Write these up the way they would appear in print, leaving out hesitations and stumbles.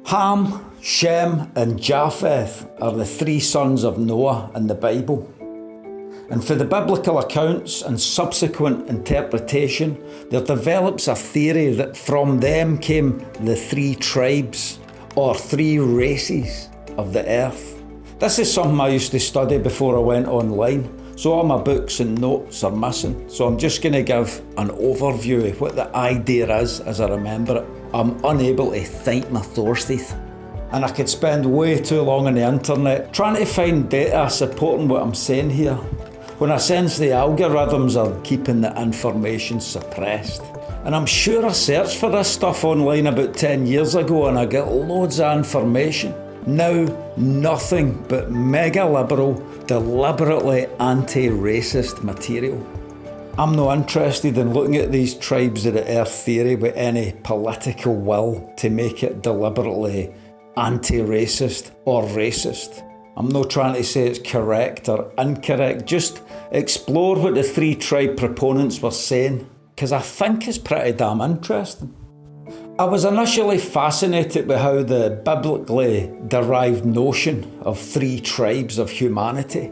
Ham, Shem and Japheth are the three sons of Noah in the Bible. And for the biblical accounts and subsequent interpretation, there develops a theory that from them came the three tribes, or three races of the earth. This is something I used to study before I went online, so all my books and notes are missing. So I'm just going to give an overview of what the idea is as I remember it. I'm unable to think my teeth. And I could spend way too long on the internet trying to find data supporting what I'm saying here, when I sense the algorithms are keeping the information suppressed. And I'm sure I searched for this stuff online about 10 years ago and I get loads of information. Now, nothing but mega liberal, deliberately anti-racist material. I'm not interested in looking at these tribes of the earth theory with any political will to make it deliberately anti-racist or racist. I'm not trying to say it's correct or incorrect, just explore what the three tribe proponents were saying, because I think it's pretty damn interesting. I was initially fascinated with how the biblically derived notion of three tribes of humanity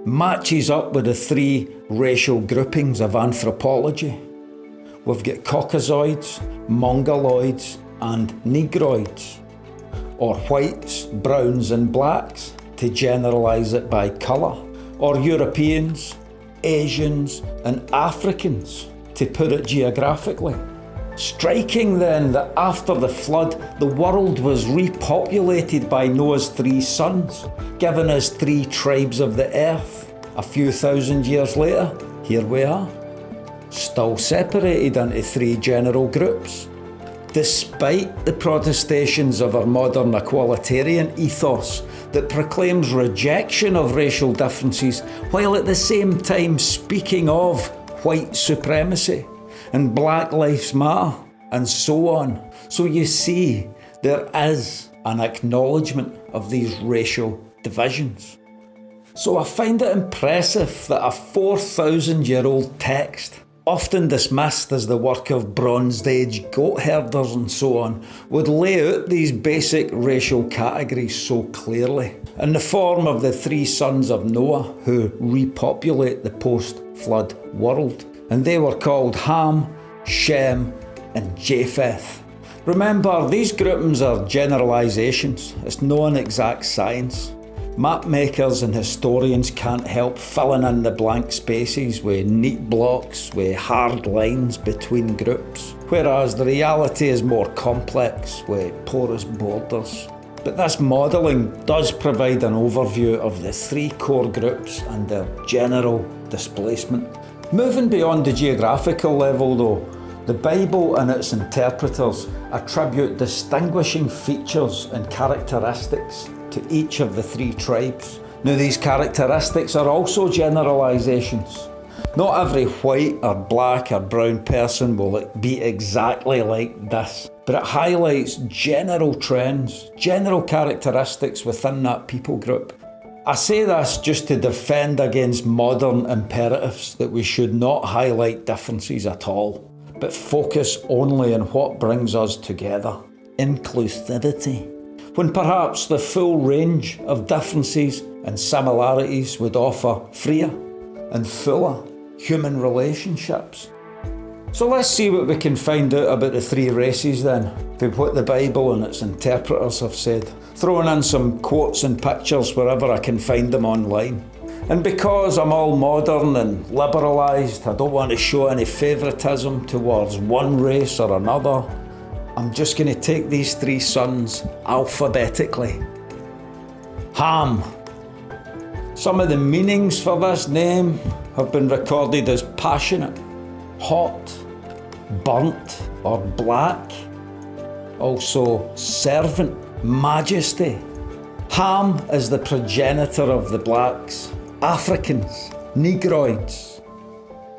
matches up with the three racial groupings of anthropology. We've got Caucasoids, Mongoloids and Negroids, or whites, browns and blacks to generalise it by colour, or Europeans, Asians and Africans to put it geographically. Striking then that after the flood, the world was repopulated by Noah's three sons, giving us three tribes of the earth. A few thousand years later, here we are, still separated into three general groups, despite the protestations of our modern equalitarian ethos that proclaims rejection of racial differences, while at the same time speaking of white supremacy and Black Lives Matter, and so on. So you see, there is an acknowledgement of these racial divisions. So I find it impressive that a 4,000-year-old text, often dismissed as the work of Bronze Age goat herders and so on, would lay out these basic racial categories so clearly, in the form of the three sons of Noah who repopulate the post-flood world. And they were called Ham, Shem and Japheth. Remember, these groupings are generalisations. It's not an exact science. Map makers and historians can't help filling in the blank spaces with neat blocks with hard lines between groups, whereas the reality is more complex with porous borders. But this modelling does provide an overview of the three core groups and their general displacement. Moving beyond the geographical level though, the Bible and its interpreters attribute distinguishing features and characteristics to each of the three tribes. Now these characteristics are also generalisations. Not every white or black or brown person will be exactly like this, but it highlights general trends, general characteristics within that people group. I say this just to defend against modern imperatives that we should not highlight differences at all, but focus only on what brings us together, inclusivity, when perhaps the full range of differences and similarities would offer freer and fuller human relationships. So let's see what we can find out about the three races then, from what the Bible and its interpreters have said, throwing in some quotes and pictures wherever I can find them online. And because I'm all modern and liberalised, I don't want to show any favouritism towards one race or another. I'm just going to take these three sons alphabetically. Ham. Some of the meanings for this name have been recorded as passionate, hot, burnt or black, also servant, majesty. Ham is the progenitor of the blacks, Africans, Negroids.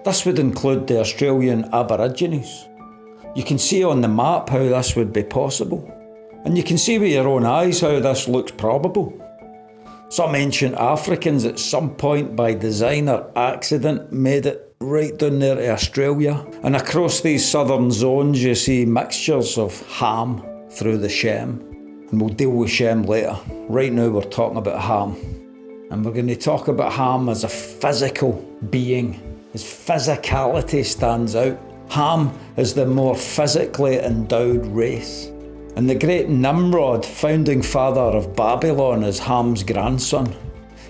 This would include the Australian Aborigines. You can see on the map how this would be possible, and you can see with your own eyes how this looks probable. Some ancient Africans at some point by design or accident made it right down there to Australia. And across these southern zones you see mixtures of ham through the Shem. And we'll deal with Shem later. Right now we're talking about Ham. And we're going to talk about Ham as a physical being. His physicality stands out. Ham is the more physically endowed race. And the great Nimrod, founding father of Babylon, is Ham's grandson.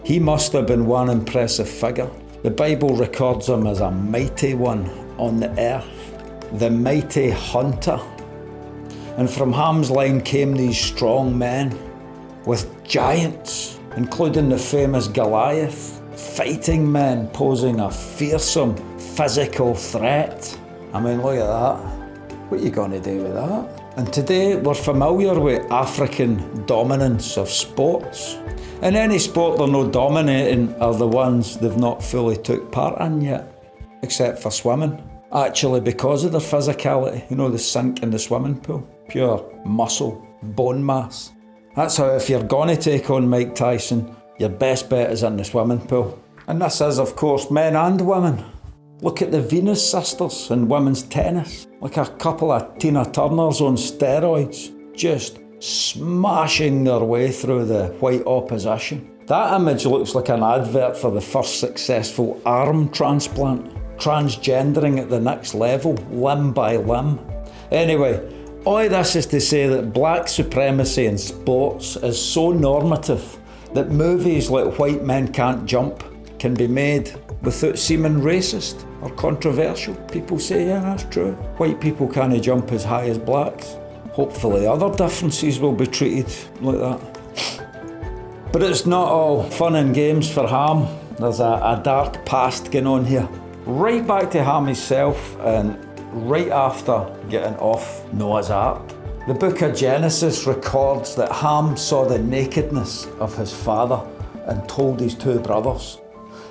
He must have been one impressive figure. The Bible records him as a mighty one on the earth, the mighty hunter. And from Ham's line came these strong men with giants, including the famous Goliath, fighting men posing a fearsome physical threat. I mean, look at that. What are you going to do with that? And today we're familiar with African dominance of sports. In any sport they're not dominating are the ones they've not fully took part in yet, except for swimming. Actually, because of their physicality, the sink in the swimming pool, pure muscle, bone mass. That's how if you're going to take on Mike Tyson, your best bet is in the swimming pool. And this is, of course, men and women. Look at the Venus sisters in women's tennis. Like a couple of Tina Turners on steroids, just smashing their way through the white opposition. That image looks like an advert for the first successful arm transplant. Transgendering at the next level, limb by limb. Anyway, all this is to say that black supremacy in sports is so normative that movies like White Men Can't Jump can be made without seeming racist or controversial. People say, yeah, that's true. White people can't jump as high as blacks. Hopefully other differences will be treated like that. But it's not all fun and games for Ham. There's a dark past going on here. Right back to Ham himself, and right after getting off Noah's Ark. The book of Genesis records that Ham saw the nakedness of his father and told his two brothers.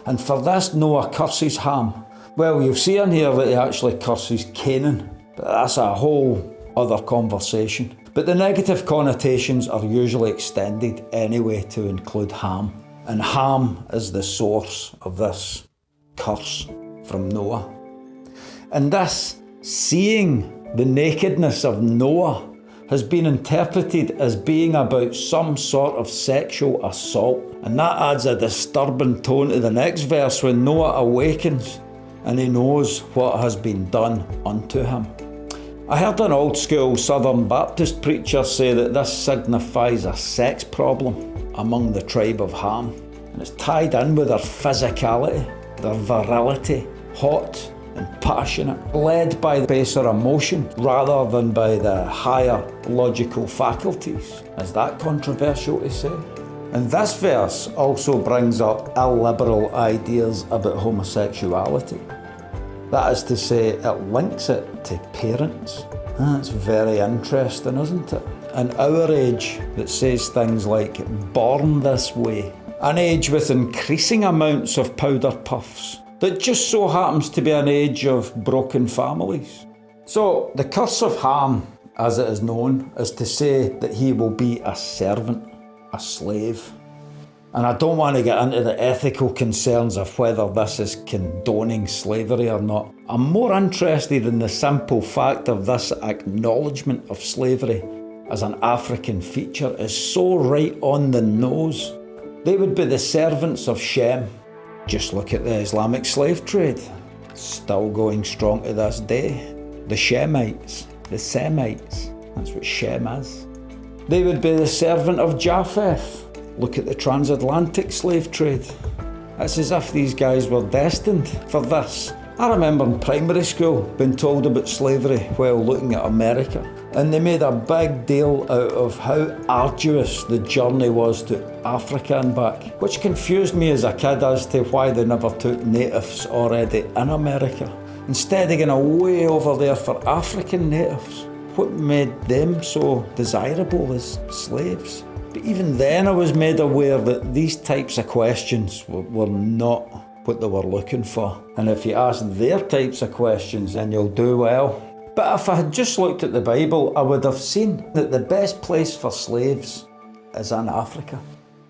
And for this Noah curses Ham. Well, you'll see in here that he actually curses Canaan, but that's a whole other conversation. But the negative connotations are usually extended anyway to include Ham. And Ham is the source of this curse from Noah. And this seeing the nakedness of Noah has been interpreted as being about some sort of sexual assault. And that adds a disturbing tone to the next verse when Noah awakens and he knows what has been done unto him. I heard an old school Southern Baptist preacher say that this signifies a sex problem among the tribe of Ham. And it's tied in with their physicality, their virility, hot and passionate, led by the baser emotion rather than by the higher logical faculties. Is that controversial to say? And this verse also brings up illiberal ideas about homosexuality. That is to say, it links it to parents. That's very interesting, isn't it? An our age that says things like born this way. An age with increasing amounts of powder puffs that just so happens to be an age of broken families. So the curse of Ham, as it is known, is to say that he will be a servant, a slave. And I don't want to get into the ethical concerns of whether this is condoning slavery or not. I'm more interested in the simple fact of this acknowledgement of slavery as an African feature is so right on the nose. They would be the servants of Shem. Just look at the Islamic slave trade. Still going strong to this day. The Shemites, the Semites, that's what Shem is. They would be the servant of Japheth. Look at the transatlantic slave trade. It's as if these guys were destined for this. I remember in primary school being told about slavery while looking at America, and they made a big deal out of how arduous the journey was to Africa and back, which confused me as a kid as to why they never took natives already in America, instead of going way over there for African natives. What made them so desirable as slaves? But even then I was made aware that these types of questions were not what they were looking for. And if you ask their types of questions, then you'll do well. But if I had just looked at the Bible, I would have seen that the best place for slaves is in Africa.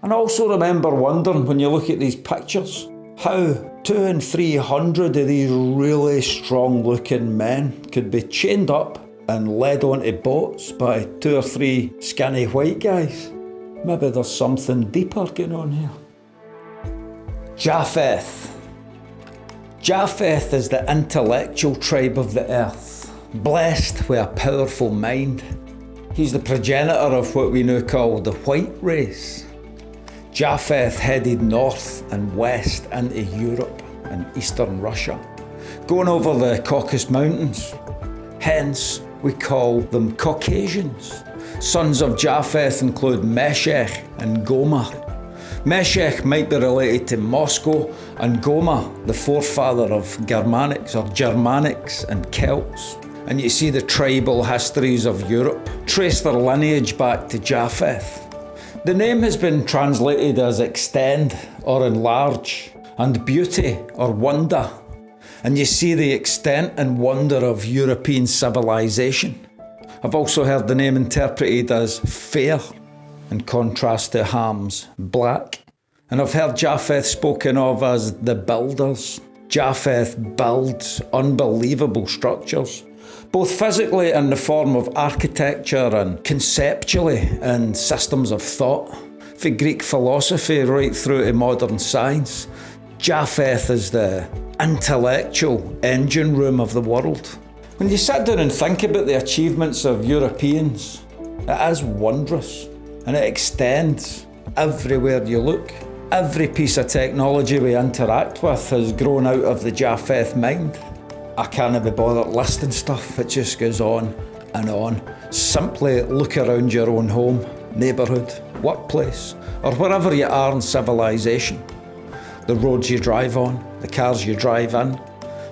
And I also remember wondering, when you look at these pictures, how 200 and 300 of these really strong looking men could be chained up and led onto boats by 2 or 3 skinny white guys. Maybe there's something deeper going on here. Japheth. Japheth is the intellectual tribe of the earth, blessed with a powerful mind. He's the progenitor of what we now call the white race. Japheth headed north and west into Europe and eastern Russia, going over the Caucasus Mountains. Hence, we call them Caucasians. Sons of Japheth include Meshech and Gomer. Meshech might be related to Moscow, and Gomer, the forefather of Germanics and Celts. And you see the tribal histories of Europe trace their lineage back to Japheth. The name has been translated as extend or enlarge, and beauty or wonder. And you see the extent and wonder of European civilization. I've also heard the name interpreted as fair, in contrast to Ham's black. And I've heard Japheth spoken of as the builders. Japheth builds unbelievable structures, both physically in the form of architecture and conceptually in systems of thought. For Greek philosophy right through to modern science, Japheth is the intellectual engine room of the world. When you sit down and think about the achievements of Europeans, it is wondrous, and it extends everywhere you look. Every piece of technology we interact with has grown out of the Japheth mind. I can't be bothered listing stuff, it just goes on and on. Simply look around your own home, neighbourhood, workplace, or wherever you are in civilization. The roads you drive on, the cars you drive in,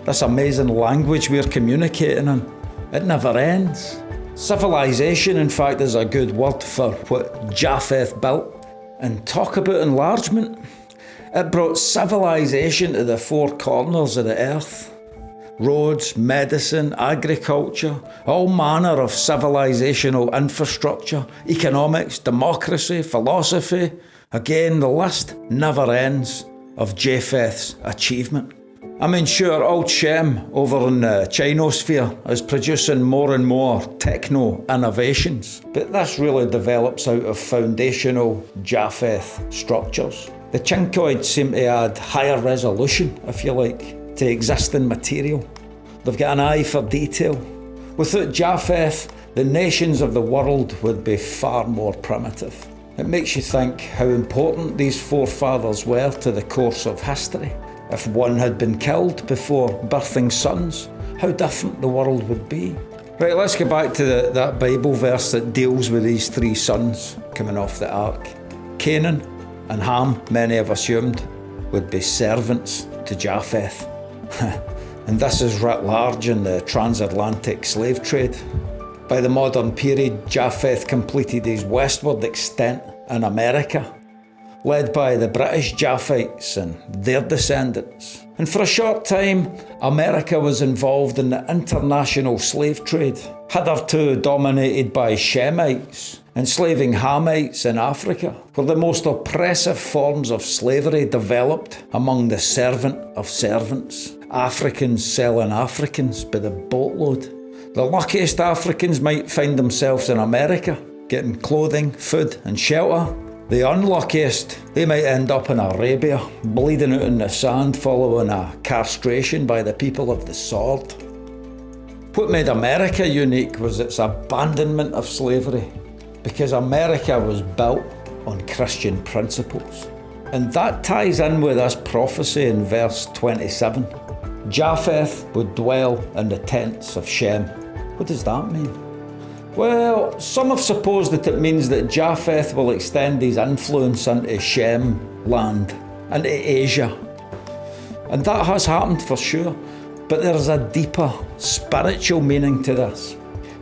this amazing language we're communicating in, it never ends. Civilization, in fact, is a good word for what Japheth built. And talk about enlargement. It brought civilization to the 4 corners of the earth. Roads, medicine, agriculture, all manner of civilizational infrastructure, economics, democracy, philosophy. Again, the list never ends of Japheth's achievement. I mean, sure, old Shem over in the Chinosphere is producing more and more techno-innovations, but this really develops out of foundational Japheth structures. The Chinkoids seem to add higher resolution, if you like, to existing material. They've got an eye for detail. Without Japheth, the nations of the world would be far more primitive. It makes you think how important these forefathers were to the course of history. If one had been killed before birthing sons, how different the world would be. Right, let's get back to that Bible verse that deals with these 3 sons coming off the ark. Canaan and Ham, many have assumed, would be servants to Japheth. And this is writ large in the transatlantic slave trade. By the modern period, Japheth completed his westward extent in America, led by the British Japhethites and their descendants. And for a short time, America was involved in the international slave trade, hitherto dominated by Shemites, enslaving Hamites in Africa, where the most oppressive forms of slavery developed among the servant of servants. Africans selling Africans by the boatload. The luckiest Africans might find themselves in America, getting clothing, food and shelter. The unluckiest, they might end up in Arabia, bleeding out in the sand following a castration by the people of the sword. What made America unique was its abandonment of slavery, because America was built on Christian principles. And that ties in with this prophecy in verse 27. Japheth would dwell in the tents of Shem. What does that mean? Well, some have supposed that it means that Japheth will extend his influence into Shem land, into Asia. And that has happened for sure, but there is a deeper spiritual meaning to this.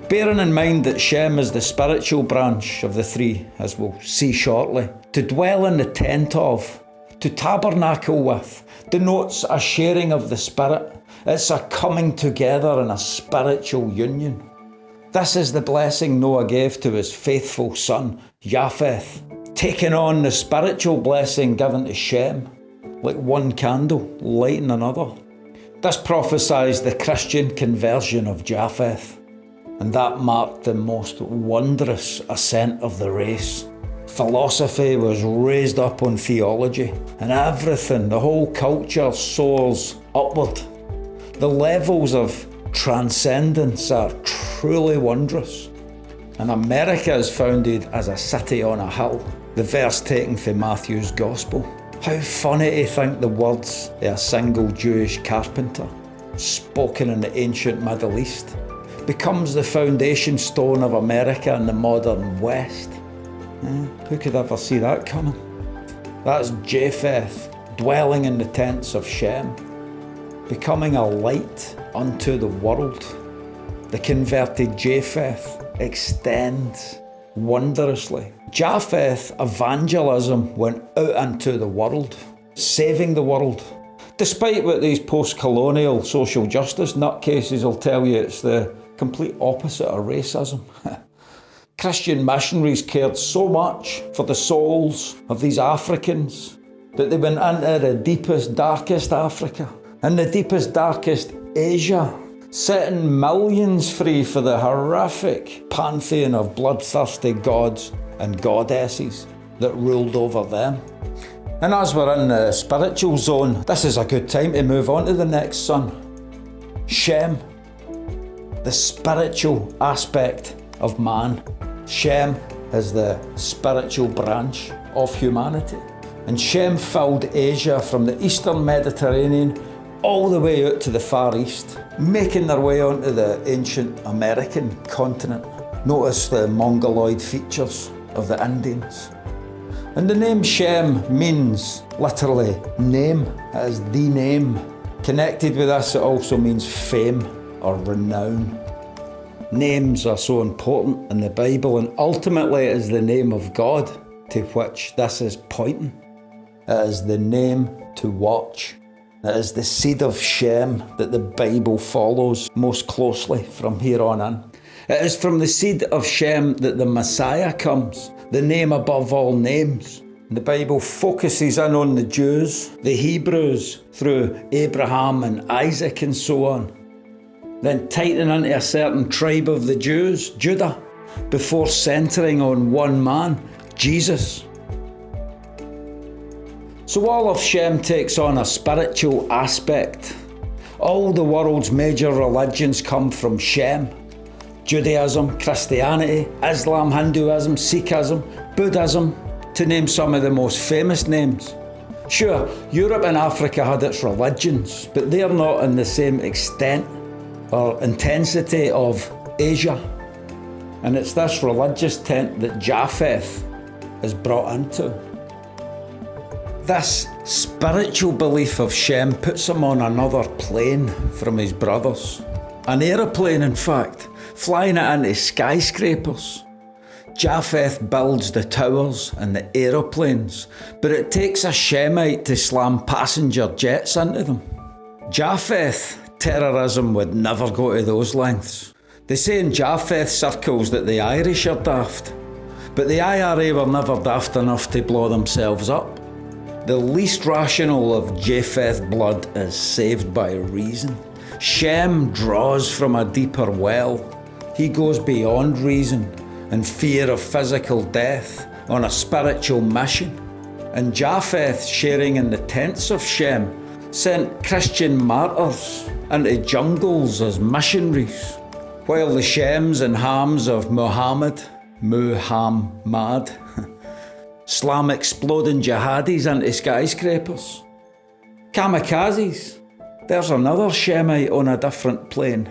Bearing in mind that Shem is the spiritual branch of the 3, as we'll see shortly. To dwell in the tent of, to tabernacle with, denotes a sharing of the Spirit. It's a coming together in a spiritual union. This is the blessing Noah gave to his faithful son, Japheth. taking on the spiritual blessing given to Shem, like one candle lighting another. This prophesies the Christian conversion of Japheth, and that marked the most wondrous ascent of the race. Philosophy was raised up on theology, and everything, the whole culture, soars upward. The levels of transcendence are truly wondrous. And America is founded as a city on a hill, the verse taken from Matthew's Gospel. How funny to think the words of a single Jewish carpenter, spoken in the ancient Middle East, becomes the foundation stone of America in the modern West. Who could ever see that coming? That's Japheth dwelling in the tents of Shem, becoming a light unto the world. The converted Japheth extends wondrously. Japheth evangelism went out into the world, saving the world. Despite what these post-colonial social justice nutcases will tell you, it's the complete opposite of racism. Christian missionaries cared so much for the souls of these Africans that they went into the deepest, darkest Africa and the deepest, darkest Asia, setting millions free for the horrific pantheon of bloodthirsty gods and goddesses that ruled over them. And as we're in the spiritual zone, this is a good time to move on to the next son, Shem, the spiritual aspect of man. Shem is the spiritual branch of humanity. And Shem filled Asia from the eastern Mediterranean all the way out to the Far East, making their way onto the ancient American continent. Notice the mongoloid features of the Indians. And the name Shem means literally name. It is the name. Connected with this, it also means fame or renown. Names are so important in the Bible, and ultimately it is the name of God to which this is pointing. It is the name to watch. It is the seed of Shem that the Bible follows most closely from here on in. It is from the seed of Shem that the Messiah comes, the name above all names. The Bible focuses in on the Jews, the Hebrews, through Abraham and Isaac and so on. Then tightening into a certain tribe of the Jews, Judah, before centering on one man, Jesus. So all of Shem takes on a spiritual aspect. All the world's major religions come from Shem. Judaism, Christianity, Islam, Hinduism, Sikhism, Buddhism, to name some of the most famous names. Sure, Europe and Africa had its religions, but they're not in the same extent or intensity of Asia. And it's this religious tent that Japheth is brought into. This spiritual belief of Shem puts him on another plane from his brothers. An aeroplane, in fact, flying it into skyscrapers. Japheth builds the towers and the aeroplanes, but it takes a Shemite to slam passenger jets into them. Japheth terrorism would never go to those lengths. They say in Japheth circles that the Irish are daft, but the IRA were never daft enough to blow themselves up. The least rational of Japheth blood is saved by reason. Shem draws from a deeper well. He goes beyond reason and fear of physical death on a spiritual mission. And Japheth, sharing in the tents of Shem, sent Christian martyrs into jungles as missionaries, while the Shems and Hams of Muhammad, slam exploding jihadis into skyscrapers. Kamikazes, there's another Shemite on a different plane.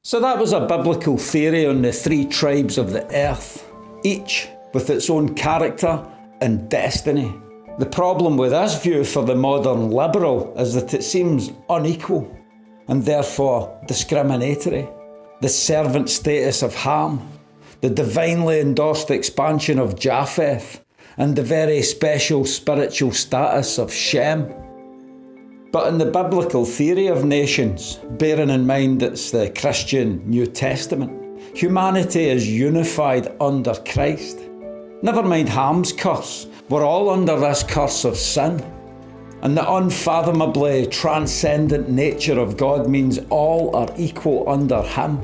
So that was a biblical theory on the three tribes of the earth, each with its own character and destiny. The problem with this view for the modern liberal is that it seems unequal and therefore discriminatory. The servant status of Ham, the divinely endorsed expansion of Japheth, and the very special spiritual status of Shem. But in the biblical theory of nations, bearing in mind it's the Christian New Testament, Humanity is unified under Christ. Never mind Ham's curse, we're all under this curse of sin. And the unfathomably transcendent nature of God means all are equal under Him.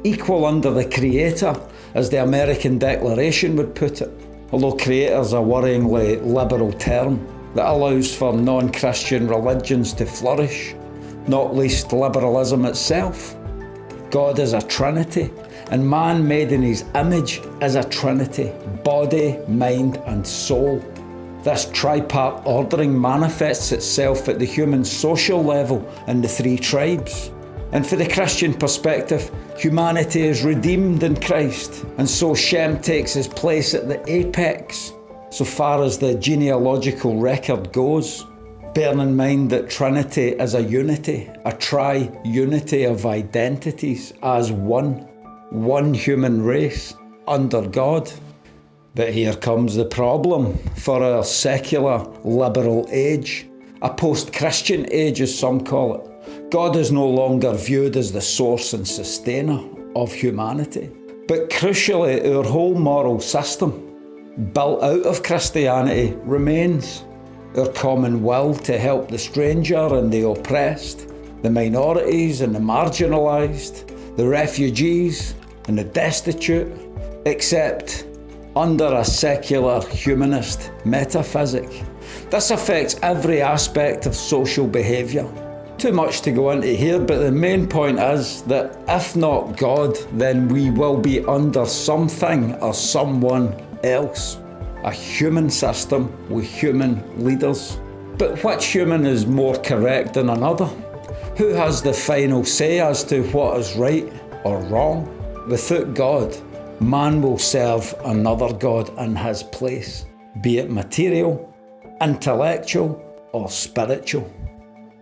Equal under the Creator, as the American Declaration would put it. Although Creator's a worryingly liberal term that allows for non-Christian religions to flourish, not least liberalism itself. God is a Trinity, and man made in His image is a Trinity, body, mind and soul. This tripart ordering manifests itself at the human social level in the three tribes. And for the Christian perspective, humanity is redeemed in Christ, and so Shem takes his place at the apex, so far as the genealogical record goes. Bearing in mind that Trinity is a unity, a tri-unity of identities as one human race under God. But here comes the problem for our secular liberal age, a post-Christian age as some call it. God is no longer viewed as the source and sustainer of humanity. But crucially, our whole moral system, built out of Christianity, remains. Our common will to help the stranger and the oppressed, the minorities and the marginalised, the refugees and the destitute, except under a secular humanist metaphysic. This affects every aspect of social behaviour. Too much to go into here, but the main point is that if not God, then we will be under something or someone else. A human system with human leaders. But which human is more correct than another? Who has the final say as to what is right or wrong? Without God, man will serve another God in his place, be it material, intellectual, or spiritual.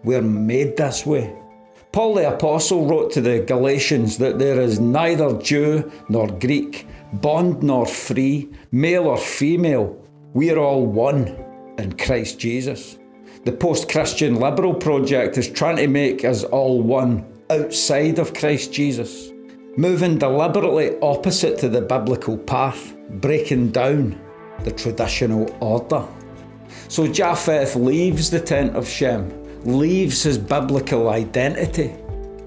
We're made this way. Paul the Apostle wrote to the Galatians that there is neither Jew nor Greek, bond nor free, male or female. We are all one in Christ Jesus. The post-Christian liberal project is trying to make us all one outside of Christ Jesus, moving deliberately opposite to the biblical path, breaking down the traditional order. So Japheth leaves the tent of Shem, leaves his biblical identity,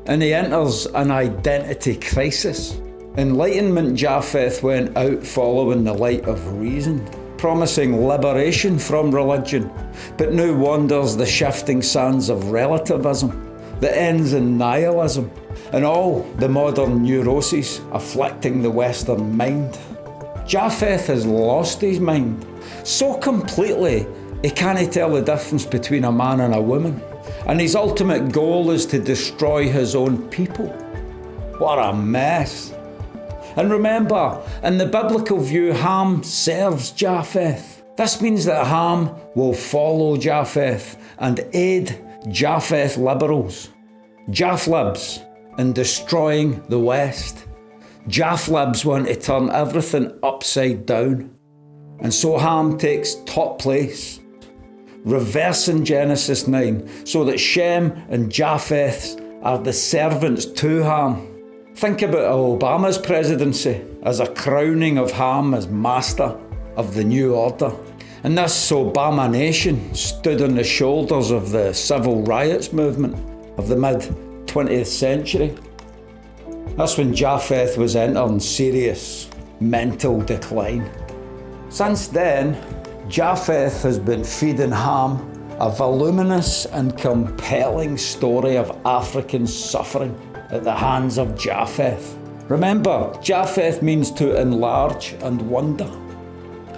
and he enters an identity crisis. Enlightenment Japheth went out following the light of reason, promising liberation from religion, but now wanders the shifting sands of relativism that ends in nihilism and all the modern neuroses afflicting the Western mind. Japheth has lost his mind so completely he can't tell the difference between a man and a woman, and his ultimate goal is to destroy his own people. What a mess. And remember, in the biblical view, Ham serves Japheth. This means that Ham will follow Japheth and aid Japheth liberals, Japhlibs, in destroying the West. Japhlibs want to turn everything upside down. And so Ham takes top place, reversing Genesis 9, so that Shem and Japheth are the servants to Ham. Think about Obama's presidency as a crowning of Ham as master of the new order. And this Obama nation stood on the shoulders of the civil riots movement of the mid-20th century. That's when Japheth was entering serious mental decline. Since then, Japheth has been feeding Ham a voluminous and compelling story of African suffering at the hands of Japheth. Remember, Japheth means to enlarge and wonder.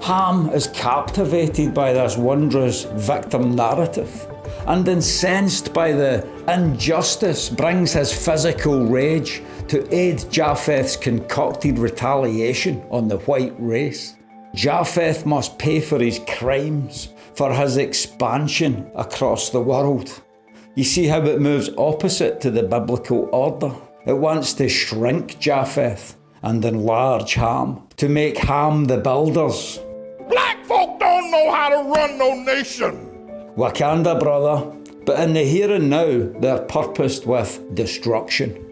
Ham is captivated by this wondrous victim narrative and incensed by the injustice brings his physical rage to aid Japheth's concocted retaliation on the white race. Japheth must pay for his crimes, for his expansion across the world. You see how it moves opposite to the biblical order? It wants to shrink Japheth and enlarge Ham, to make Ham the builders. Black folk don't know how to run no nation. Wakanda, brother, but in the here and now, they're purposed with destruction.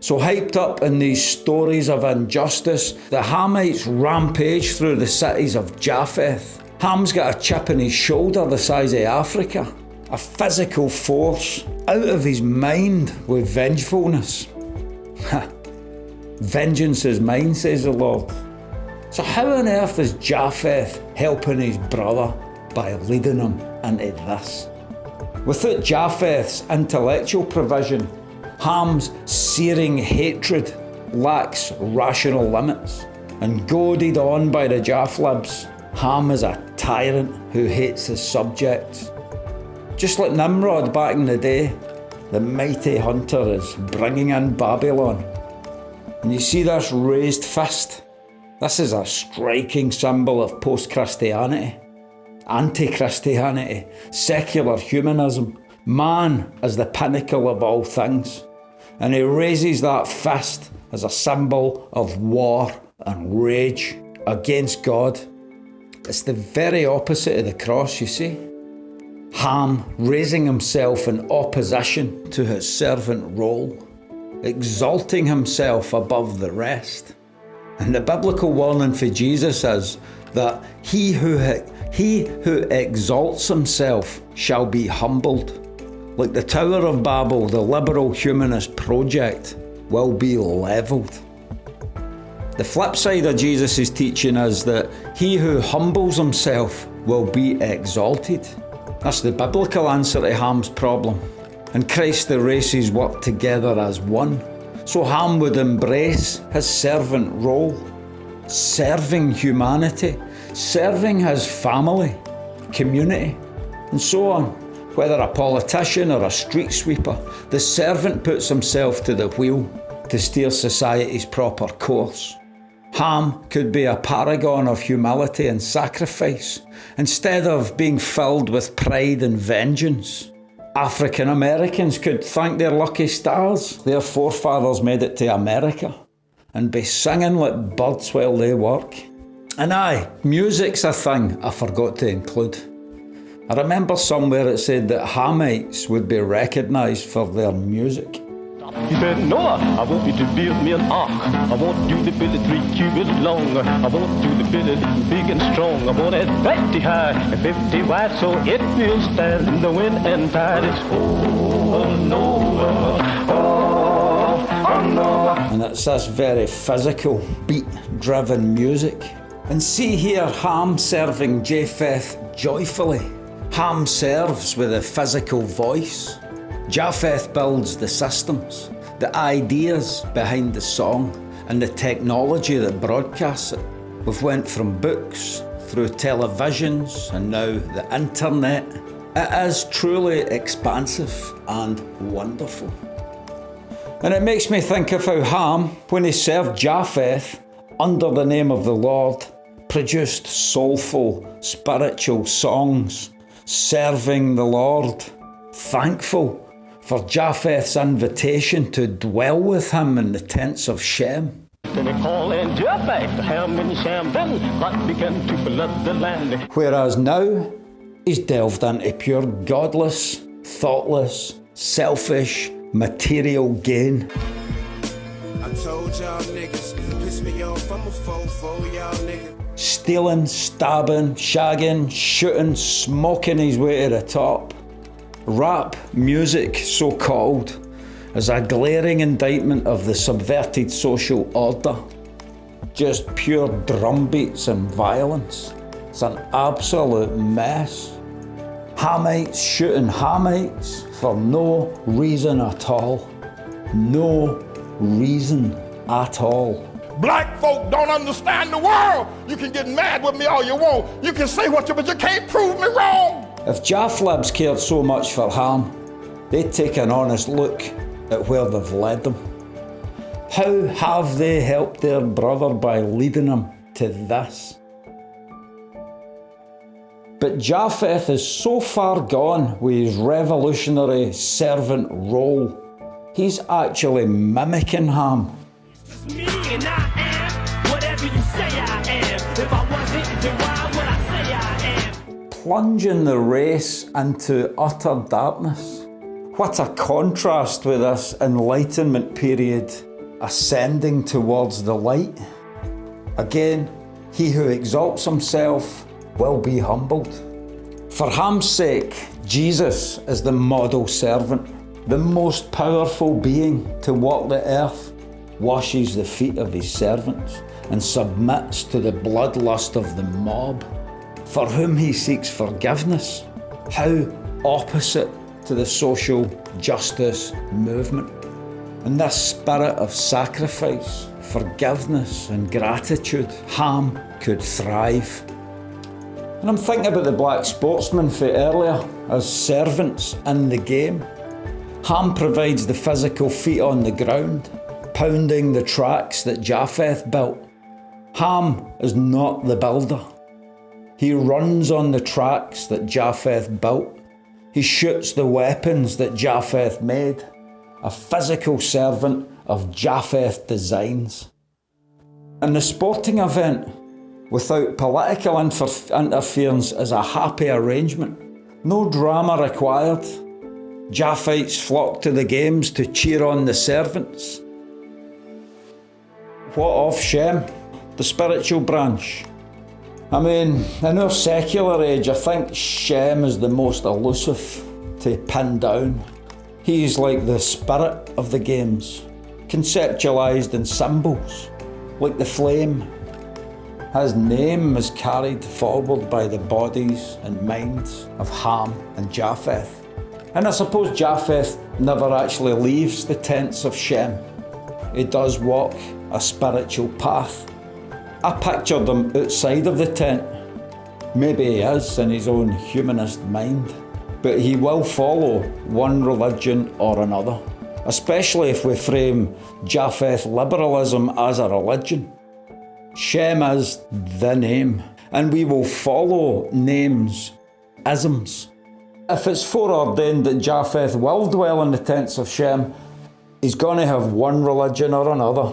So hyped up in these stories of injustice, the Hamites rampage through the cities of Japheth. Ham's got a chip in his shoulder the size of Africa, a physical force, out of his mind with vengefulness. Vengeance is mine, says the Lord. So how on earth is Japheth helping his brother by leading him into this? Without Japheth's intellectual provision, Ham's searing hatred lacks rational limits. And goaded on by the Japhlibs, Ham is a tyrant who hates his subjects. Just like Nimrod back in the day, the mighty hunter is bringing in Babylon. And you see this raised fist? This is a striking symbol of post-Christianity, anti-Christianity, secular humanism. Man is the pinnacle of all things. And he raises that fist as a symbol of war and rage against God. It's the very opposite of the cross, you see. Ham raising himself in opposition to his servant role, exalting himself above the rest. And the biblical warning for Jesus is that he who exalts himself shall be humbled. Like the Tower of Babel, the liberal humanist project will be levelled. The flip side of Jesus' teaching is that he who humbles himself will be exalted. That's the biblical answer to Ham's problem. In Christ, the races work together as one. So Ham would embrace his servant role, serving humanity, serving his family, community, and so on. Whether a politician or a street sweeper, the servant puts himself to the wheel to steer society's proper course. Ham could be a paragon of humility and sacrifice, instead of being filled with pride and vengeance. African Americans could thank their lucky stars their forefathers made it to America and be singing like birds while they work. And aye, music's a thing I forgot to include. I remember somewhere it said that Hamites would be recognised for their music. He said, Noah, I want you to build me an ark. I want you to build it 3 cubits long. I want you to build it big and strong. I want it 50 high and 50 wide so it will stand in the wind and tide. It's oh, Noah, oh, Noah. And it's this very physical, beat-driven music. And see here Ham serving Japheth joyfully. Ham serves with a physical voice. Japheth builds the systems, the ideas behind the song, and the technology that broadcasts it. We've went from books, through televisions, and now the internet. It is truly expansive and wonderful. And it makes me think of how Ham, when he served Japheth under the name of the Lord, produced soulful, spiritual songs, serving the Lord, thankful for Japheth's invitation to dwell with him in the tents of Shem. Then they call in Japheth, Ham and Shem, then God began to flood the land. Whereas now, he's delved into pure godless, thoughtless, selfish, material gain. I told y'all niggas, piss me off, I'm a fofo, y'all niggas. Stealing, stabbing, shagging, shooting, smoking his way to the top. Rap music, so called, is a glaring indictment of the subverted social order. Just pure drum beats and violence. It's an absolute mess. Hamites shooting Hamites for no reason at all. No reason at all. Black folk don't understand the world. You can get mad with me all you want. You can say what you, but you can't prove me wrong. If Japhlibs cared so much for Ham, they'd take an honest look at where they've led them. How have they helped their brother by leading him to this? But Japheth is so far gone with his revolutionary servant role, he's actually mimicking Ham. It's me and I am whatever you say I am. If I wasn't, then why would I say I am? Plunging the race into utter darkness. What a contrast with this Enlightenment period ascending towards the light. Again, he who exalts himself will be humbled. For Ham's sake, Jesus is the model servant, the most powerful being to walk the earth, washes the feet of his servants and submits to the bloodlust of the mob, for whom he seeks forgiveness. How opposite to the social justice movement. In this spirit of sacrifice, forgiveness and gratitude, Ham could thrive. And I'm thinking about the black sportsmen for earlier as servants in the game. Ham provides the physical feet on the ground, pounding the tracks that Japheth built. Ham is not the builder. He runs on the tracks that Japheth built. He shoots the weapons that Japheth made. A physical servant of Japheth designs. In the sporting event, without political interference, is a happy arrangement. No drama required. Japhethites flock to the games to cheer on the servants. What of Shem, the spiritual branch? I mean, in our secular age, I think Shem is the most elusive to pin down. He's like the spirit of the games, conceptualised in symbols, like the flame. His name is carried forward by the bodies and minds of Ham and Japheth. And I suppose Japheth never actually leaves the tents of Shem. He does walk a spiritual path. I pictured him outside of the tent. Maybe he is in his own humanist mind, but he will follow one religion or another, especially if we frame Japheth liberalism as a religion. Shem is the name, and we will follow names, isms. If it's foreordained that Japheth will dwell in the tents of Shem, he's going to have one religion or another.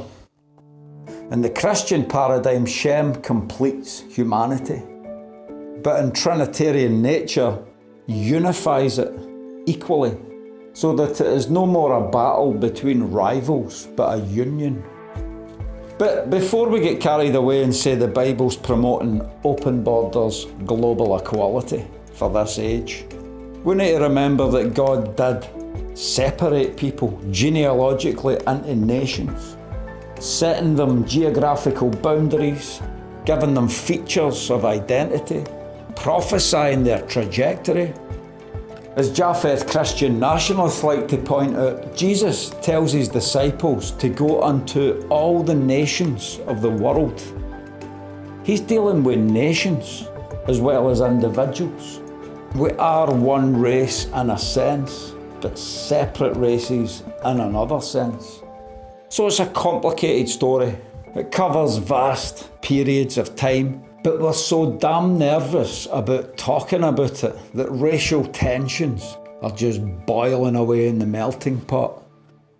In the Christian paradigm, Shem completes humanity, but in Trinitarian nature, unifies it equally, so that it is no more a battle between rivals, but a union. But before we get carried away and say the Bible's promoting open borders, global equality for this age, we need to remember that God did separate people genealogically into nations, setting them geographical boundaries, giving them features of identity, prophesying their trajectory. As Japheth Christian nationalists like to point out, Jesus tells his disciples to go unto all the nations of the world. He's dealing with nations as well as individuals. We are one race in a sense, but separate races in another sense. So it's a complicated story. It covers vast periods of time, but we're so damn nervous about talking about it that racial tensions are just boiling away in the melting pot.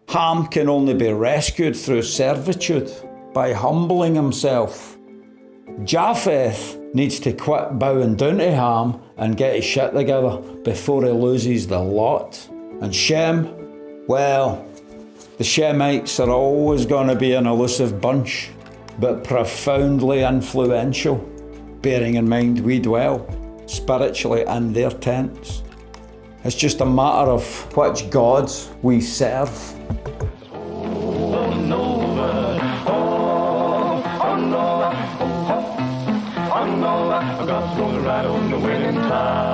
Ham can only be rescued through servitude, by humbling himself. Japheth needs to quit bowing down to Ham and get his shit together before he loses the lot. And Shem, well, the Shemites are always going to be an elusive bunch, but profoundly influential, bearing in mind we dwell spiritually in their tents. It's just a matter of which gods we serve. God's rolling right on the winning tide.